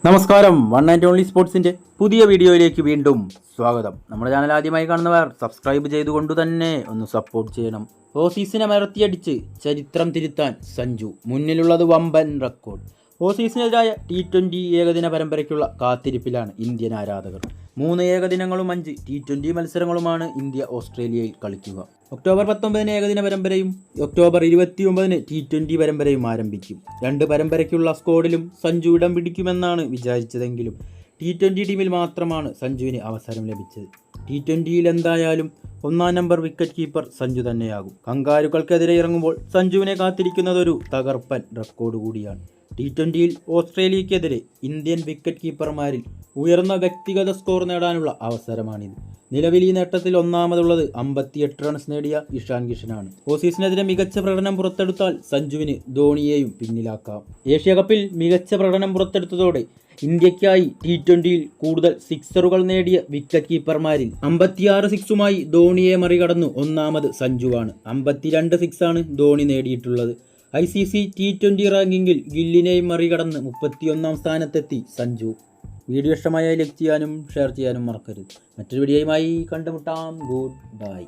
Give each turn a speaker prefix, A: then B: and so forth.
A: നമസ്കാരം, one and only സ്പോർട്സിൻ്റെ പുതിയ വീഡിയോയിലേക്ക് വീണ്ടും സ്വാഗതം. നമ്മുടെ ചാനൽ ആദ്യമായി കാണുന്നവർ സബ്സ്ക്രൈബ് ചെയ്തുകൊണ്ട് തന്നെ ഒന്ന് സപ്പോർട്ട് ചെയ്യണം. ഓസീസിനെ മരത്തിയടിച്ച് ചരിത്രം തിരുത്താൻ സഞ്ജു, മുന്നിലുള്ളത് വമ്പൻ റെക്കോർഡ്. ഓസീസിനെതിരായ T20 ഏകദിന പരമ്പരയ്ക്കുള്ള കാത്തിരിപ്പിലാണ് ഇന്ത്യൻ ആരാധകർ. 3 ഏകദിനങ്ങളും 5 T20 മത്സരങ്ങളുമാണ് ഇന്ത്യ ഓസ്ട്രേലിയയിൽ കളിക്കുക. ഒക്ടോബർ 19 ഏകദിന പരമ്പരയും ഒക്ടോബർ 29 T20 പരമ്പരയും ആരംഭിക്കും. 2 പരമ്പരയ്ക്കുള്ള സ്ക്വാഡിലും സഞ്ജു ഇടം പിടിക്കുമെന്നാണ് വിചാരിച്ചതെങ്കിലും T20 ടീമിൽ മാത്രമാണ് സഞ്ജുവിന് അവസരം ലഭിച്ചത്. T20യിൽ എന്തായാലും 1-ാം നമ്പർ വിക്കറ്റ് കീപ്പർ സഞ്ജു തന്നെയാകും. കങ്കാരുക്കൾക്കെതിരെ ഇറങ്ങുമ്പോൾ സഞ്ജുവിനെ കാത്തിരിക്കുന്നതൊരു തകർപ്പൻ റെക്കോർഡ് കൂടിയാണ്. T20യിൽ ഓസ്ട്രേലിയക്കെതിരെ ഇന്ത്യൻ വിക്കറ്റ് കീപ്പർമാരിൽ ഉയർന്ന വ്യക്തിഗത സ്കോർ നേടാനുള്ള അവസരമാണിത്. നിലവിൽ ഈ നേട്ടത്തിൽ ഒന്നാമതുള്ളത് 58 റൺസ് നേടിയ ഇഷാൻ കിഷനാണ്. ഓസീസിനെതിരെ മികച്ച പ്രകടനം പുറത്തെടുത്താൽ സഞ്ജുവിന് ധോണിയെയും പിന്നിലാക്കാം. ഏഷ്യ കപ്പിൽ മികച്ച പ്രകടനം പുറത്തെടുത്തതോടെ ഇന്ത്യയ്ക്കായി T20യിൽ കൂടുതൽ സിക്സറുകൾ നേടിയ വിക്കറ്റ് കീപ്പർമാരിൽ 56 സിക്സുമായി ധോണിയെ മറികടന്നു ഒന്നാമത് സഞ്ജുവാണ്. 52 സിക്സാണ് ധോണി നേടിയിട്ടുള്ളത്. ICC T20 റാങ്കിങ്ങിൽ ഗില്ലിനെയും മറികടന്ന് 31-ാം സ്ഥാനത്തെത്തി സഞ്ജു. വീഡിയോ ഇഷ്ടമായാൽ ലൈക്ക് ചെയ്യാനും ഷെയർ ചെയ്യാനും മറക്കരുത്. മറ്റൊരു വീഡിയോയുമായി കണ്ടുമുട്ടാം. Good bye.